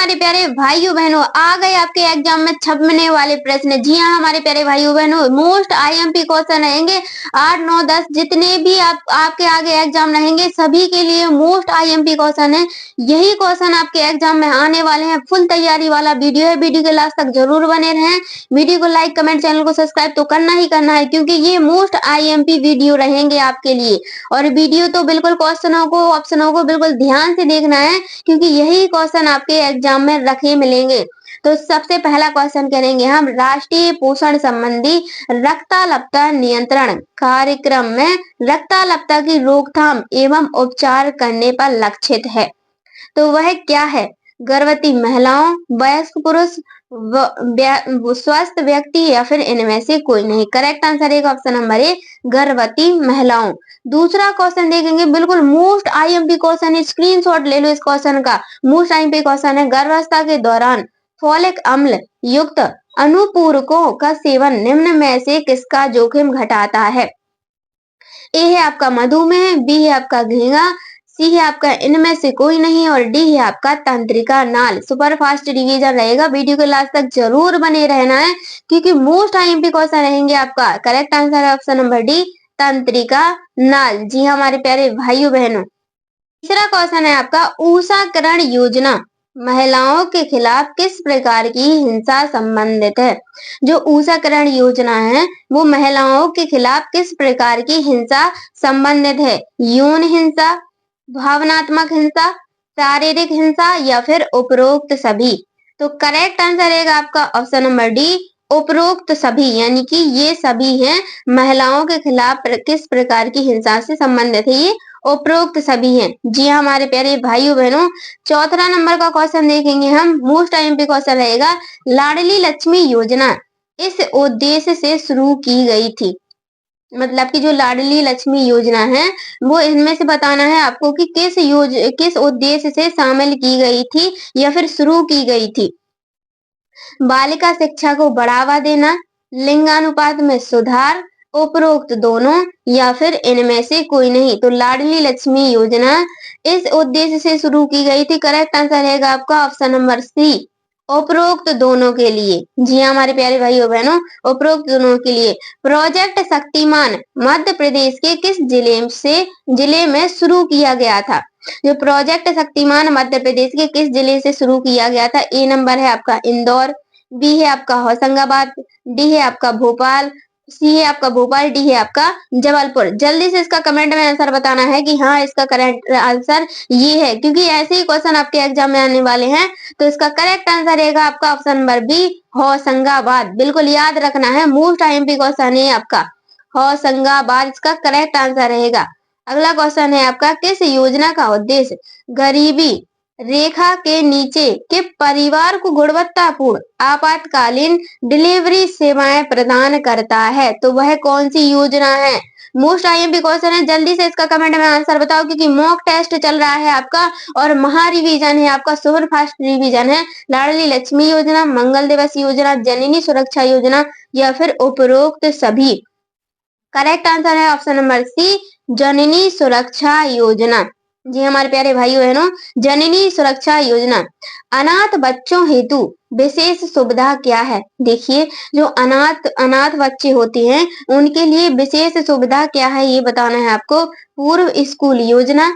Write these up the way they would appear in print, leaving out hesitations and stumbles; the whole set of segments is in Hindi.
हमारे प्यारे भाइयों बहनों, आ गए आपके एग्जाम में छपने वाले प्रश्न। जी हाँ हमारे प्यारे भाइयों बहनों, मोस्ट आईएमपी क्वेश्चन रहेंगे। 8 9 10 जितने भी आपके आगे एग्जाम रहेंगे सभी के लिए मोस्ट आईएमपी क्वेश्चन है। यही क्वेश्चन आपके एग्जाम में आने वाले हैं। फुल तैयारी वाला वीडियो है, वीडियो के लास्ट तक जरूर बने रहें। वीडियो को लाइक कमेंट चैनल को सब्सक्राइब तो करना ही करना है, क्योंकि ये मोस्ट आईएमपी वीडियो रहेंगे आपके लिए। और वीडियो तो बिल्कुल क्वेश्चनों को ऑप्शनों को बिल्कुल ध्यान से देखना है, क्योंकि यही क्वेश्चन आपके एग्जाम में रखे मिलेंगे। तो सबसे पहला क्वेश्चन करेंगे हम, राष्ट्रीय पोषण संबंधी रक्ताल्पता नियंत्रण कार्यक्रम में रक्ताल्पता की रोकथाम एवं उपचार करने पर लक्षित है। तो वह क्या है? गर्भवती महिलाओं, वयस्क पुरुष, स्वस्थ व्यक्ति या फिर इनमें से कोई नहीं। करेक्ट आंसर है ऑप्शन नंबर ए, गर्भवती महिलाओं। दूसरा क्वेश्चन देखेंगे, बिल्कुल मोस्ट आईएमपी क्वेश्चन है, स्क्रीनशॉट ले लो इस क्वेश्चन का। मोस्ट आईएमपी क्वेश्चन है, गर्भावस्था के दौरान फोलिक अम्ल युक्त अनुपूरकों का सेवन निम्न में से किसका जोखिम घटाता है? ए है आपका मधुमेह, बी है आपका घेंगा, सी है आपका इनमें से कोई नहीं और डी है आपका तंत्रिका नाल। सुपर फास्ट रिवीजन रहेगा, वीडियो के लास्ट तक जरूर बने रहना है, क्योंकि मोस्ट आईएमपी क्वेश्चन रहेंगे आपका। करेक्ट आंसर है ऑप्शन नंबर डी, तंत्रिका नाल। जी हमारे प्यारे भाइयों बहनों, तीसरा क्वेश्चन है आपका, ऊषाकरण योजना महिलाओं के खिलाफ किस प्रकार की हिंसा संबंधित है? जो ऊषाकरण योजना है वो महिलाओं के खिलाफ किस प्रकार की हिंसा संबंधित है? यौन हिंसा, भावनात्मक हिंसा, शारीरिक हिंसा या फिर उपरोक्त सभी। तो करेक्ट आंसर है आपका ऑप्शन नंबर डी, उपरोक्त सभी, यानी कि ये सभी हैं महिलाओं के खिलाफ किस प्रकार की हिंसा से संबंधित है, ये उपरोक्त सभी हैं। जी हाँ हमारे प्यारे भाइयों बहनों, चौथा नंबर का क्वेश्चन देखेंगे हम, मोस्ट आईएमपी क्वेश्चन रहेगा, लाडली लक्ष्मी योजना इस उद्देश्य से शुरू की गई थी। मतलब कि जो लाडली लक्ष्मी योजना है वो इनमें से बताना है आपको कि किस उद्देश्य से शामिल की गई थी या फिर शुरू की गई थी। बालिका शिक्षा को बढ़ावा देना, लिंगानुपात में सुधार, उपरोक्त दोनों या फिर इनमें से कोई नहीं। तो लाडली लक्ष्मी योजना इस उद्देश्य से शुरू की गई थी। करेक्ट आंसर है आपका ऑप्शन नंबर सी, उपरोक्त दोनों के लिए। जी हाँ हमारे प्यारे भाइयों बहनों, उपरोक्त दोनों के लिए। प्रोजेक्ट शक्तिमान मध्य प्रदेश के किस जिले में शुरू किया गया था? जो प्रोजेक्ट शक्तिमान मध्य प्रदेश के किस जिले से शुरू किया गया था? ए नंबर है आपका इंदौर, बी है आपका होशंगाबाद, डी है आपका भोपाल, सी है आपका भोपाल, डी है आपका जबलपुर। जल्दी से इसका कमेंट में आंसर बताना है कि हाँ इसका करेक्ट आंसर ये है, क्योंकि ऐसे ही क्वेश्चन आपके एग्जाम में आने वाले हैं। तो इसका करेक्ट आंसर रहेगा आपका ऑप्शन नंबर बी, होशंगाबाद। बिल्कुल याद रखना है, मोस्ट आईएमपी क्वेश्चन है आपका, होशंगाबाद इसका करेक्ट आंसर रहेगा। अगला क्वेश्चन है आपका, किस योजना का उद्देश्य गरीबी रेखा के नीचे के परिवार को गुणवत्तापूर्ण आपातकालीन डिलीवरी सेवाएं प्रदान करता है? तो वह कौन सी योजना है? मोस्ट आईएमपी क्वेश्चन है, जल्दी से इसका कमेंट में आंसर बताओ, क्योंकि मॉक टेस्ट चल रहा है आपका और महा रिवीजन है आपका, सुपर फास्ट रिवीजन है। लाडली लक्ष्मी योजना, मंगल दिवस योजना, जननी सुरक्षा योजना या फिर उपरोक्त सभी। करेक्ट आंसर है ऑप्शन नंबर सी, जननी सुरक्षा योजना। जी हमारे प्यारे भाइयों बहनों, जननी सुरक्षा योजना। अनाथ बच्चों हेतु विशेष सुविधा क्या है? देखिए, जो अनाथ बच्चे होते हैं उनके लिए विशेष सुविधा क्या है ये बताना है आपको। पूर्व स्कूल योजना,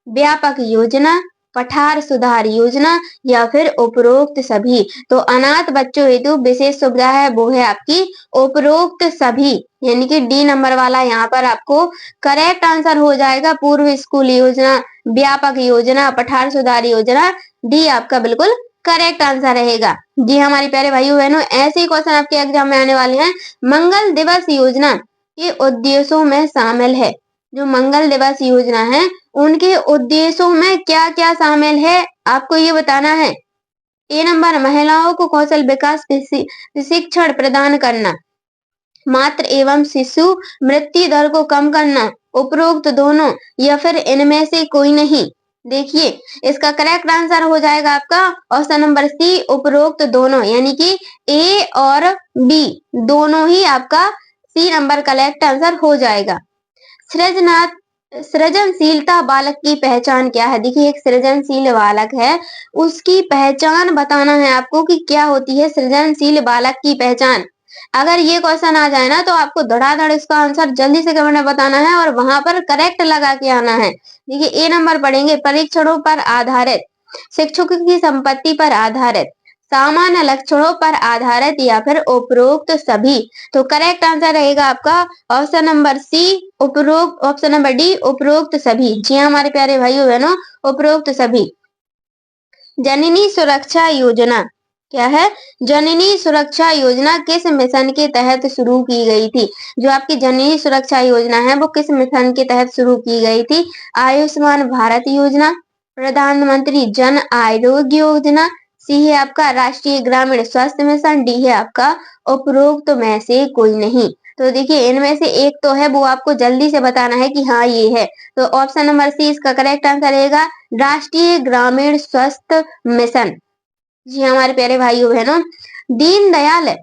व्यापक योजना, पठार सुधार योजना या फिर उपरोक्त सभी। तो अनाथ बच्चों हेतु विशेष सुविधा है वो है आपकी उपरोक्त सभी, यानी कि डी नंबर वाला यहाँ पर आपको करेक्ट आंसर हो जाएगा। पूर्व स्कूल योजना, व्यापक योजना, पठार सुधार योजना, डी आपका बिल्कुल करेक्ट आंसर रहेगा। जी हमारे प्यारे भाइयों बहनों, ऐसे ही क्वेश्चन आपके एग्जाम में आने वाले हैं। मंगल दिवस योजना के उद्देश्यों में शामिल है, जो मंगल दिवस योजना है उनके उद्देश्यों में क्या क्या शामिल है आपको ये बताना है। ए नंबर, महिलाओं को कौशल विकास प्रशिक्षण प्रदान करना, मातृ एवं शिशु मृत्यु दर को कम करना, उपरोक्त दोनों या फिर इनमें से कोई नहीं। देखिए, इसका करेक्ट आंसर हो जाएगा आपका ऑप्शन नंबर सी, उपरोक्त दोनों, यानी कि ए और बी दोनों ही आपका सी नंबर करेक्ट आंसर हो जाएगा। सृजनशीलता बालक की पहचान क्या है? देखिए एक सृजनशील बालक है, उसकी पहचान बताना है आपको कि क्या होती है सृजनशील बालक की पहचान। अगर ये क्वेश्चन आ जाए ना तो आपको धड़ाधड़ इसका आंसर जल्दी से कमेंट में बताना है और वहां पर करेक्ट लगा के आना है। देखिए ए नंबर पढ़ेंगे, परीक्षणों पर आधारित, शिक्षकों की संपत्ति पर आधारित, सामान्य लक्षणों पर आधारित या फिर उपरोक्त सभी। तो करेक्ट आंसर रहेगा आपका ऑप्शन नंबर सी, उपरोक्त, ऑप्शन नंबर डी उपरोक्त सभी। जी हाँ हमारे प्यारे भाइयों बहनों, उपरोक्त सभी। जननी सुरक्षा योजना क्या है? जननी सुरक्षा योजना किस मिशन के तहत शुरू की गई थी? जो आपकी जननी सुरक्षा योजना है वो किस मिशन के तहत शुरू की गई थी? आयुष्मान भारत योजना, प्रधानमंत्री जन आरोग्य योजना, सी है आपका राष्ट्रीय ग्रामीण स्वास्थ्य मिशन, डी है आपका उपरोक्त में से कोई नहीं। तो देखिए इनमें से एक तो है, वो आपको जल्दी से बताना है कि हाँ ये है। तो ऑप्शन नंबर सी इसका करेक्ट आंसर रहेगा राष्ट्रीय ग्रामीण स्वास्थ्य मिशन। जी हाँ, हमारे प्यारे भाइयों बहनों, दीनदयाल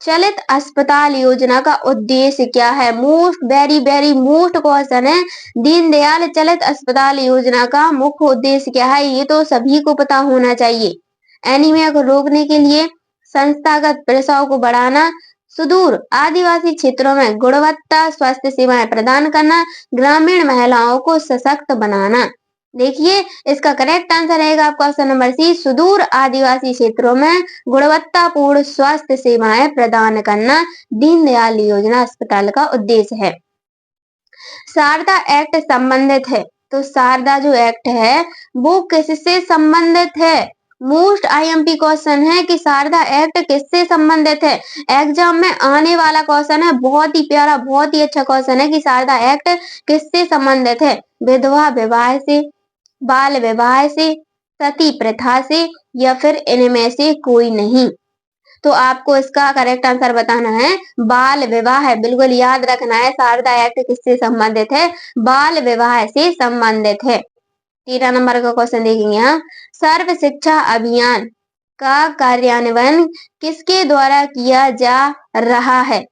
चलित अस्पताल योजना का उद्देश्य क्या है? Most very very most question है। दीनदयाल चलित अस्पताल योजना का मुख्य उद्देश्य क्या है? ये तो सभी को पता होना चाहिए। एनीमिया को रोकने के लिए, संस्थागत प्रसव को बढ़ाना, सुदूर आदिवासी क्षेत्रों में गुणवत्ता स्वास्थ्य सेवाएं प्रदान करना, ग्रामीण महिलाओं को सशक्त बनाना। देखिए इसका करेक्ट आंसर रहेगा आपका ऑप्शन नंबर सी, सुदूर आदिवासी क्षेत्रों में गुणवत्तापूर्ण स्वास्थ्य सेवाएं प्रदान करना दीनदयाल योजना अस्पताल का उद्देश्य है। शारदा एक्ट संबंधित है, तो शारदा जो एक्ट है वो किससे संबंधित है? मोस्ट आईएमपी क्वेश्चन है कि शारदा एक्ट किससे संबंधित है। एग्जाम में आने वाला क्वेश्चन है, बहुत ही प्यारा बहुत ही अच्छा क्वेश्चन है कि शारदा एक्ट किससे संबंधित है? विधवा विवाह से, बाल विवाह से, सती प्रथा से या फिर इनमें से कोई नहीं। तो आपको इसका करेक्ट आंसर बताना है बाल विवाह है। बिल्कुल याद रखना है शारदा एक्ट किससे संबंधित है? बाल विवाह से संबंधित है। 13 नंबर का क्वेश्चन देखेंगे यहाँ, सर्व शिक्षा अभियान का कार्यान्वयन किसके द्वारा किया जा रहा है?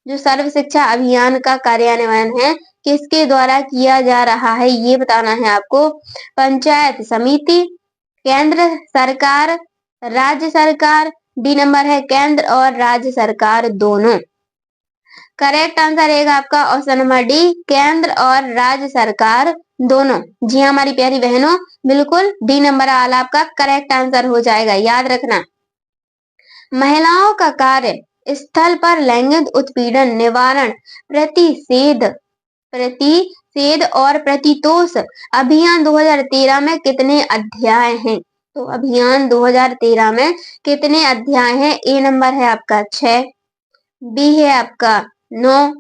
जो सर्व शिक्षा अभियान का कार्यान्वयन है किसके द्वारा किया जा रहा है ये बताना है आपको। पंचायत समिति, केंद्र सरकार, राज्य सरकार, डी नंबर है केंद्र और राज्य सरकार दोनों। करेक्ट आंसर रहेगा आपका ऑप्शन नंबर डी, केंद्र और राज्य सरकार दोनों। जी हाँ हमारी प्यारी बहनों, बिल्कुल डी नंबर वाला आपका करेक्ट आंसर हो जाएगा, याद रखना। महिलाओं का कार्य स्थल पर लैंगिक उत्पीड़न निवारण प्रतिषेध प्रतिषेध और प्रतितोष अभियान 2013 में कितने अध्याय हैं? तो अभियान 2013 में कितने अध्याय हैं? ए नंबर है आपका 6, बी है आपका 9,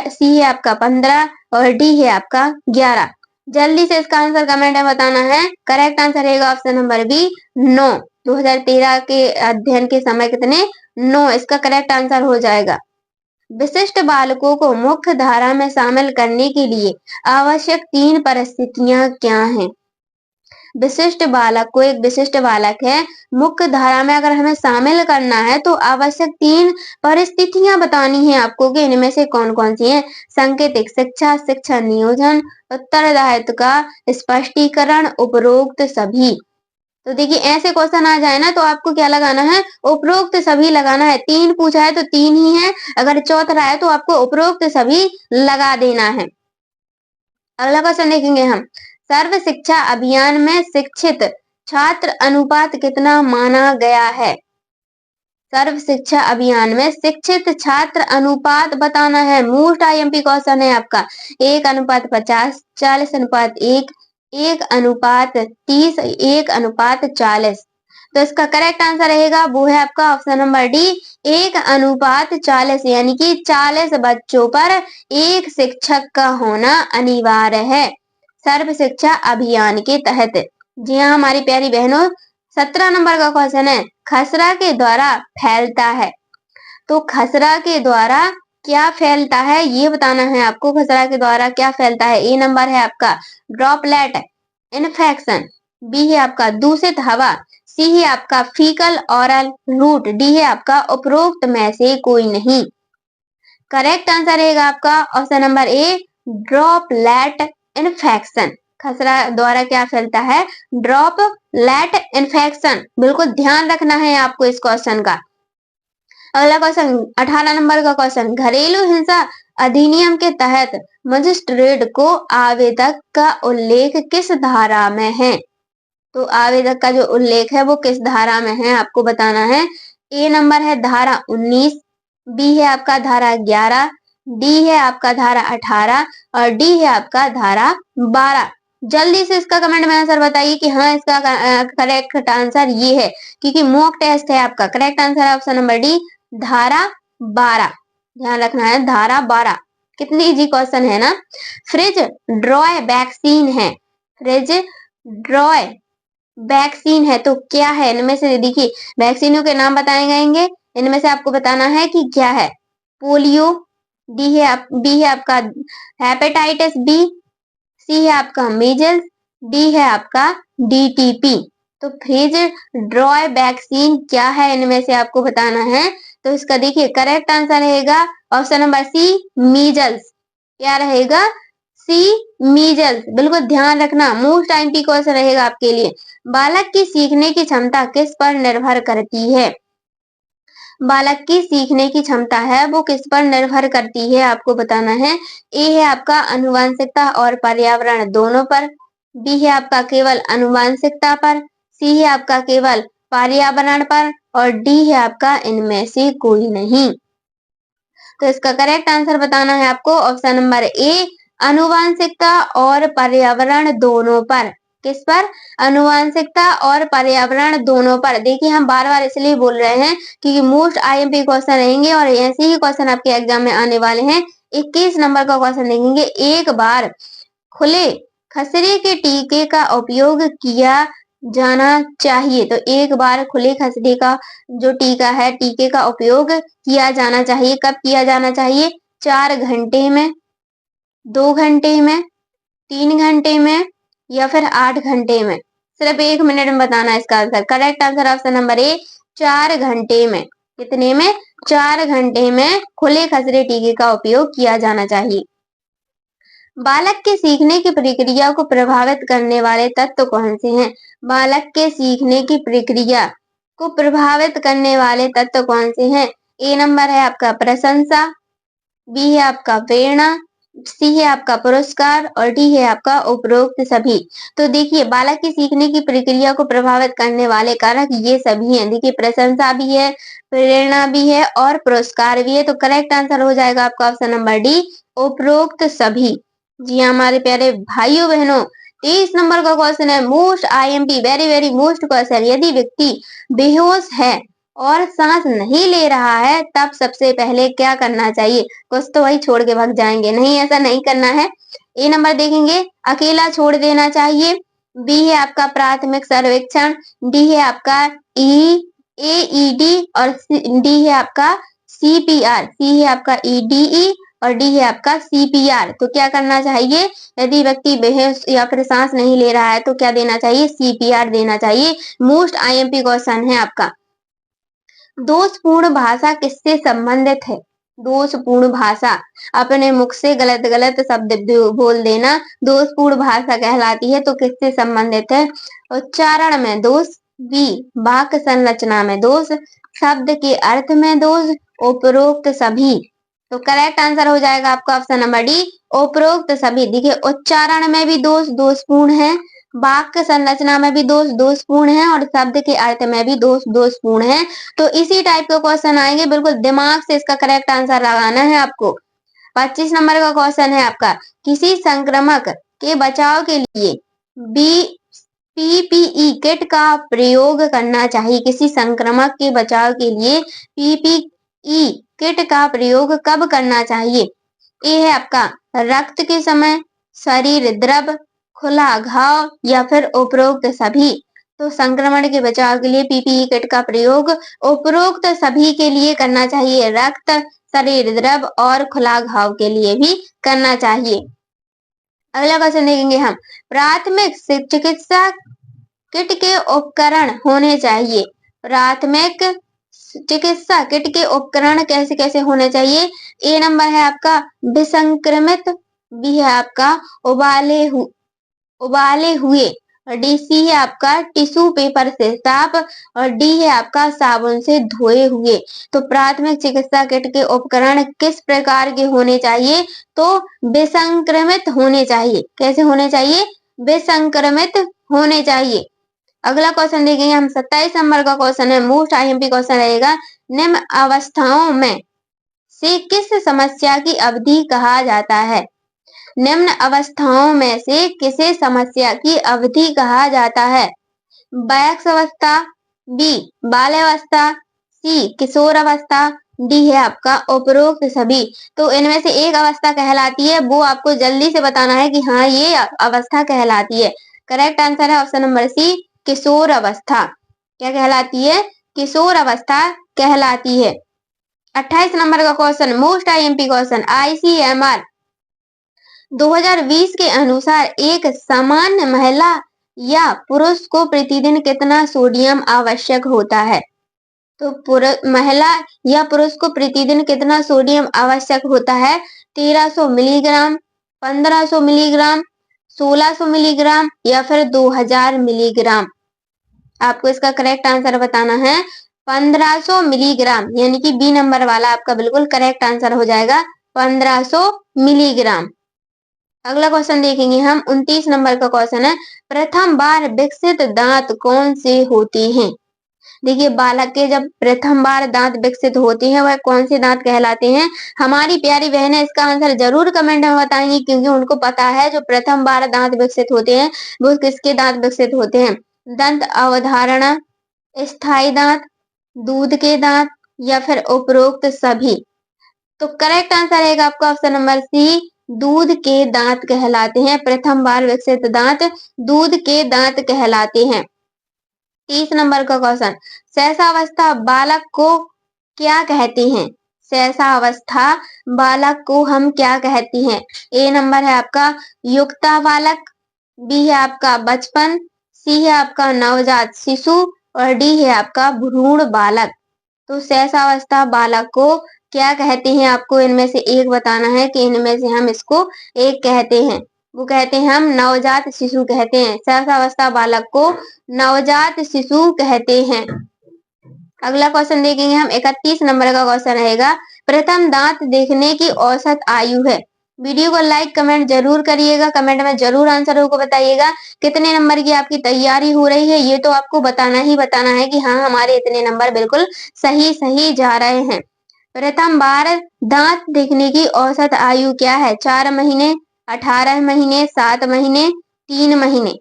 सी है आपका 15 और डी है आपका 11। जल्दी से इसका आंसर कमेंट में बताना है। करेक्ट आंसर रहेगा ऑप्शन नंबर बी 9। 2013 के अध्ययन के समय कितने? 9, इसका करेक्ट आंसर हो जाएगा। विशिष्ट बालकों को मुख्य धारा में शामिल करने के लिए आवश्यक 3 परिस्थितियां क्या हैं? विशिष्ट बालक को, एक विशिष्ट बालक है, मुख्य धारा में अगर हमें शामिल करना है तो आवश्यक 3 परिस्थितियां बतानी है आपको कि इनमें से कौन कौन सी हैं। सांकेतिक शिक्षा, शिक्षा नियोजन, उत्तरदायित्व का स्पष्टीकरण, उपरोक्त सभी। तो देखिए ऐसे क्वेश्चन आ जाए ना तो आपको क्या लगाना है? उपरोक्त सभी लगाना है। 3 पूछा है तो 3 ही है, अगर चौथा है तो आपको उपरोक्त सभी लगा देना है। अगला क्वेश्चन देखेंगे हम, सर्व शिक्षा अभियान में शिक्षित छात्र अनुपात कितना माना गया है? सर्व शिक्षा अभियान में शिक्षित छात्र अनुपात बताना है। मोस्ट आईएमपी क्वेश्चन है आपका। 1:50, 40:1, 1:30, 1:40। तो इसका करेक्ट आंसर रहेगा वो है आपका ऑप्शन नंबर डी, 1:40, यानी कि 40 बच्चों पर एक शिक्षक का होना अनिवार्य है सर्व शिक्षा अभियान के तहत। जी हाँ हमारी प्यारी बहनों, 17 नंबर का क्वेश्चन है, खसरा के द्वारा फैलता है। तो खसरा के द्वारा क्या फैलता है ये बताना है आपको। खसरा के द्वारा क्या फैलता है? ए नंबर है आपका ड्रॉपलेट इन्फेक्शन, बी है आपका दूषित हवा, सी है आपका फीकल ऑरल रूट, डी है आपका उपरोक्त में से कोई नहीं। करेक्ट आंसर रहेगा आपका option number A, droplet infection, खसरा द्वारा क्या फैलता है, ड्रॉपलेट इन्फेक्शन। बिल्कुल ध्यान रखना है आपको इस क्वेश्चन का। अगला क्वेश्चन 18 नंबर का क्वेश्चन, घरेलू हिंसा अधिनियम के तहत मजिस्ट्रेट को आवेदक का उल्लेख किस धारा में है? तो आवेदक का जो उल्लेख है वो किस धारा में है आपको बताना है। ए नंबर है धारा 19, बी है आपका धारा 11, डी है आपका धारा 18 और डी है आपका धारा 12। जल्दी से इसका कमेंट में आंसर बताइए कि हाँ इसका करेक्ट आंसर ये है, क्योंकि मॉक टेस्ट है आपका। करेक्ट आंसर है ऑप्शन नंबर डी, धारा 12। ध्यान रखना है, धारा 12। कितनी इजी क्वेश्चन है ना। फ्रिज ड्रॉय वैक्सीन है, फ्रिज ड्रॉय वैक्सीन है तो क्या है इनमें से? देखिए वैक्सीनों के नाम बताए जाएंगे, इनमें से आपको बताना है कि क्या है। पोलियो, बी है आपका हेपेटाइटिस बी, सी है आपका मीजल्स, डी है आपका डीटीपी। तो फ्रिज ड्रॉय वैक्सीन क्या है इनमें से आपको बताना है। तो इसका देखिए करेक्ट आंसर रहेगा ऑप्शन नंबर सी, मीजल्स। क्या रहेगा? सी, मीजल्स। बिल्कुल ध्यान रखना, मोस्ट आईएमपी क्वेश्चन रहेगा आपके लिए। बालक की सीखने की क्षमता किस पर निर्भर करती है? बालक की सीखने की क्षमता है वो किस पर निर्भर करती है आपको बताना है। ए है आपका अनुवांशिकता और पर्यावरण दोनों पर, बी है आपका केवल अनुवांशिकता पर, सी है आपका केवल पर्यावरण पर और डी है आपका इनमें से कोई नहीं। तो इसका करेक्ट आंसर बताना है आपको ऑप्शन नंबर ए, अनुवांशिकता और पर्यावरण दोनों पर। किस पर? अनुवांशिकता और पर्यावरण दोनों पर। देखिए हम बार बार इसलिए बोल रहे हैं क्योंकि मोस्ट आईएमपी क्वेश्चन रहेंगे और ऐसे ही क्वेश्चन आपके एग्जाम में आने वाले हैं। 21 नंबर का क्वेश्चन देखेंगे, एक बार खुले खसरे के टीके का उपयोग किया जाना चाहिए। तो एक बार खुले खसरे का जो टीका है, टीके का उपयोग किया जाना चाहिए। कब किया जाना चाहिए? 4 घंटे में, 2 घंटे में, 3 घंटे में या फिर 8 घंटे में। सिर्फ 1 मिनट में बताना है इसका answer. Correct answer option number A, 4 घंटे में। कितने में? 4 घंटे में खुले खसरे टीके का उपयोग किया जाना चाहिए। बालक के सीखने की प्रक्रिया को प्रभावित करने वाले तत्व कौन से हैं? बालक के सीखने की प्रक्रिया को प्रभावित करने वाले तत्व कौन से हैं? ए नंबर है आपका प्रशंसा, बी है आपका प्रेरणा, सी है आपका पुरस्कार और डी है आपका उपरोक्त सभी। तो देखिए बालक की सीखने की प्रक्रिया को प्रभावित करने वाले कारक ये सभी हैं। देखिए प्रशंसा भी है, प्रेरणा भी है और पुरस्कार भी है। तो करेक्ट आंसर हो जाएगा आपका ऑप्शन नंबर डी, उपरोक्त सभी। जी हाँ हमारे प्यारे भाइयों बहनों, 23 नंबर का क्वेश्चन है most IMP, very very most question. यदि व्यक्ति बेहोश है और सांस नहीं ले रहा है तब सबसे पहले क्या करना चाहिए? कुछ तो वही छोड़ के भाग जाएंगे, नहीं ऐसा नहीं करना है। ए नंबर देखेंगे, अकेला छोड़ देना चाहिए, बी है आपका प्राथमिक सर्वेक्षण, डी है आपका एईडी और डी है आपका सीपीआर, सी है आपका ईडीई और डी है आपका सीपीआर। तो क्या करना चाहिए? यदि व्यक्ति बेहोश या फिर सांस नहीं ले रहा है तो क्या देना चाहिए? सीपीआर देना चाहिए। मोस्ट आईएमपी क्वेश्चन है आपका। दोषपूर्ण भाषा किससे संबंधित है? दोषपूर्ण भाषा, अपने मुख से गलत गलत शब्द बोल देना दोषपूर्ण भाषा कहलाती है। तो किससे संबंधित है? उच्चारण में दोष, बी वाक्य संरचना में दोष, शब्द के अर्थ में दोष, उपरोक्त सभी। तो करेक्ट आंसर हो जाएगा आपका ऑप्शन नंबर डी, उपरोक्त सभी। देखिए उच्चारण में भी दोष दोषपूर्ण है, वाक्य संरचना में भी दोष दोषपूर्ण है और शब्द के अर्थ में भी दोष दोषपूर्ण है। तो इसी टाइप के क्वेश्चन आएंगे, बिल्कुल दिमाग से इसका करेक्ट आंसर लगाना है आपको। 25 नंबर का क्वेश्चन है आपका, किसी संक्रमक के बचाव के लिए बी पीपीई किट का प्रयोग करना चाहिए। किसी संक्रमक के बचाव के लिए पीपीई किट का प्रयोग कब करना चाहिए? ए है आपका रक्त के समय, शरीर द्रव, खुला घाव या फिर उपरोक्त सभी। तो संक्रमण के बचाव के लिए पीपीई किट का प्रयोग उपरोक्त सभी के लिए करना चाहिए, रक्त, शरीर द्रव और खुला घाव के लिए भी करना चाहिए। अगला क्वेश्चन देखेंगे हम, प्राथमिक चिकित्सा किट के उपकरण होने चाहिए। प्राथमिक चिकित्सा किट के उपकरण कैसे कैसे होने चाहिए? ए नंबर है आपका विसंक्रमित बी है आपका उबाले हुए, और डी सी है आपका टिश्यू पेपर से साफ, और डी है आपका साबुन से धोए हुए। तो प्राथमिक चिकित्सा किट के उपकरण किस प्रकार के होने चाहिए? तो विसंक्रमित होने चाहिए। कैसे होने चाहिए? विसंक्रमित होने चाहिए। अगला क्वेश्चन देखेंगे हम, 27 नंबर का क्वेश्चन है, मोस्ट आईएमपी क्वेश्चन रहेगा। निम्न अवस्थाओं में से किस समस्या की अवधि कहा जाता है? निम्न अवस्थाओं में से किसे समस्या की अवधि कहा जाता है? वयस्क अवस्था, बी बाल्यावस्था, सी किशोर अवस्था, डी है आपका उपरोक्त सभी। तो इनमें से एक अवस्था कहलाती है, वो आपको जल्दी से बताना है कि हाँ ये अवस्था कहलाती है। करेक्ट आंसर है ऑप्शन नंबर सी, किशोर अवस्था। क्या कहलाती है? किशोर अवस्था कहलाती है। 28 नंबर का question, most IMP question, ICMR 2020 के अनुसार एक सामान्य महिला या पुरुष को प्रतिदिन कितना सोडियम आवश्यक होता है? तो महिला या पुरुष को प्रतिदिन कितना सोडियम आवश्यक होता है? 1300 मिलीग्राम, 1500 मिलीग्राम, 1600 मिलीग्राम या फिर 2000 मिलीग्राम। आपको इसका करेक्ट आंसर बताना है 1500 मिलीग्राम, यानी कि बी नंबर वाला आपका बिल्कुल करेक्ट आंसर हो जाएगा 1500 मिलीग्राम। अगला क्वेश्चन देखेंगे हम, 29 नंबर का क्वेश्चन है, प्रथम बार विकसित दांत कौन से होते हैं? देखिए, बालक के जब प्रथम बार दांत विकसित होते हैं वह कौन से दांत कहलाते हैं? हमारी प्यारी बहनें इसका आंसर जरूर कमेंट में बताएंगी, क्योंकि उनको पता है जो प्रथम बार दांत विकसित होते हैं वो किसके दांत विकसित होते हैं। दंत अवधारणा, स्थायी दांत, दूध के दांत या फिर उपरोक्त सभी। तो करेक्ट आंसर है आपका ऑप्शन नंबर सी, दूध के दांत कहलाते हैं। प्रथम बार विकसित दांत दूध के दांत कहलाते हैं। 30 नंबर का क्वेश्चन, शैशवावस्था बालक को क्या कहते हैं? शैशवावस्था बालक को हम क्या कहते हैं? ए नंबर है आपका युक्ता बालक, बी है आपका बचपन, सी है आपका नवजात शिशु और डी है आपका भ्रूण बालक। तो शैशवावस्था बालक को क्या कहते हैं? आपको इनमें से एक बताना है कि इनमें से हम इसको एक कहते हैं। वो कहते हैं हम नवजात शिशु कहते हैं। शैशवावस्था बालक को नवजात शिशु कहते हैं। अगला क्वेश्चन देखेंगे हम, 31 नंबर का क्वेश्चन रहेगा, प्रथम दांत देखने की औसत आयु है। वीडियो को लाइक कमेंट जरूर करिएगा, कमेंट में जरूर आंसर को बताइएगा। कितने नंबर की आपकी तैयारी हो रही है ये तो आपको बताना ही बताना है कि हाँ हमारे इतने नंबर बिल्कुल सही सही जा रहे हैं। प्रथम बार दांत देखने की औसत आयु क्या है? 4 महीने, 18 महीने, 7 महीने, 3 महीने।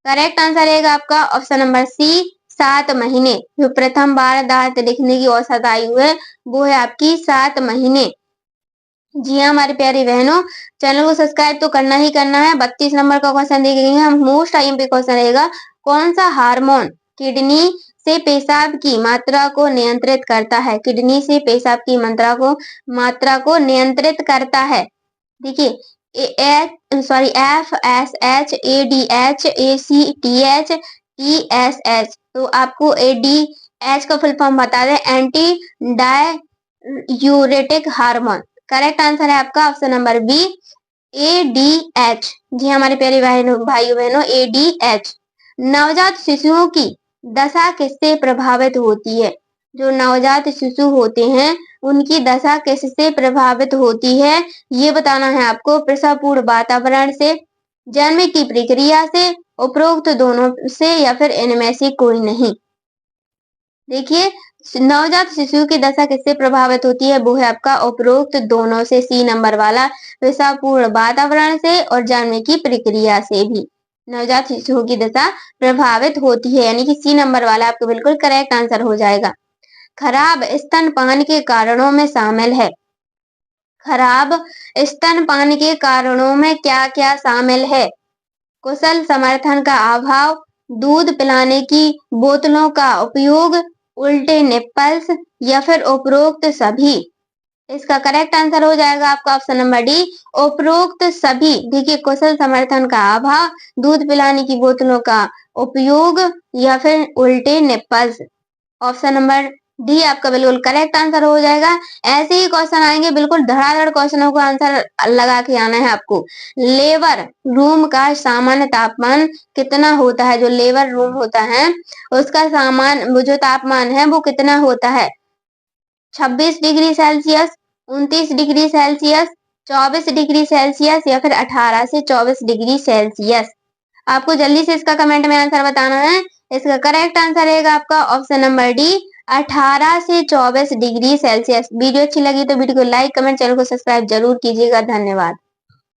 करेक्ट आंसर रहेगा आपका ऑप्शन नंबर सी, 7 महीने। जो प्रथम बार दांत देखने की औसत आयु है वो है आपकी 7 महीने। जी हाँ हमारी प्यारी बहनों, चैनल को सब्सक्राइब तो करना ही करना है। 32 नंबर का क्वेश्चन देखेंगे हम, मोस्ट आईएमपी क्वेश्चन रहेगा, कौन सा हार्मोन किडनी से पेशाब की मात्रा को नियंत्रित करता है? किडनी से पेशाब की मात्रा को नियंत्रित करता है। देखिए, FSH, ADH, ACTH, तो आपको ADH का फुल फॉर्म बता दें, anti diuretic hormone. Correct answer है आपका ऑप्शन नंबर बी, ADH। जी हमारे प्यारे भाइयों बहनों, ADH। नवजात शिशुओं की दशा किससे प्रभावित होती है? जो नवजात शिशु होते हैं उनकी दशा किससे प्रभावित होती है ये बताना है आपको। प्रसव पूर्व वातावरण से, जन्म की प्रक्रिया से, उपरोक्त दोनों से या फिर इनमें से कोई नहीं। देखिए, नवजात शिशु की दशा किससे प्रभावित होती है? वो है आपका उपरोक्त दोनों से, सी नंबर वाला, प्रसव पूर्व वातावरण से और जन्म की प्रक्रिया से भी नवजात शिशुओं की दशा प्रभावित होती है, यानी कि सी नंबर वाला आपको बिल्कुल करेक्ट आंसर हो जाएगा। खराब स्तनपान के कारणों में शामिल है। खराब स्तनपान के कारणों में क्या क्या शामिल है? कुशल समर्थन का अभाव, दूध पिलाने की बोतलों का उपयोग, उल्टे निप्पल्स या फिर उपरोक्त सभी। इसका करेक्ट आंसर हो जाएगा आपका ऑप्शन नंबर डी, उपरोक्त सभी। देखिए, कुशल समर्थन का अभाव, दूध पिलाने की बोतलों का उपयोग या फिर उल्टे निप्पल्स। ऑप्शन नंबर डी आपका बिल्कुल करेक्ट आंसर हो जाएगा। ऐसे ही क्वेश्चन आएंगे, बिल्कुल धड़ाधड़ क्वेश्चनों को आंसर लगा के आना है आपको। लेबर रूम का सामान्य तापमान कितना होता है? जो लेबर रूम होता है उसका वो जो तापमान है वो कितना होता है? 26 degree Celsius, 29 degree Celsius, 24 degree Celsius या फिर 18 से 24 डिग्री सेल्सियस। आपको जल्दी से इसका कमेंट में आंसर बताना है। इसका करेक्ट आंसर रहेगा आपका ऑप्शन नंबर डी, 18 से 24 डिग्री सेल्सियस। वीडियो अच्छी लगी तो वीडियो को लाइक, कमेंट, चैनल को सब्सक्राइब जरूर कीजिएगा। धन्यवाद।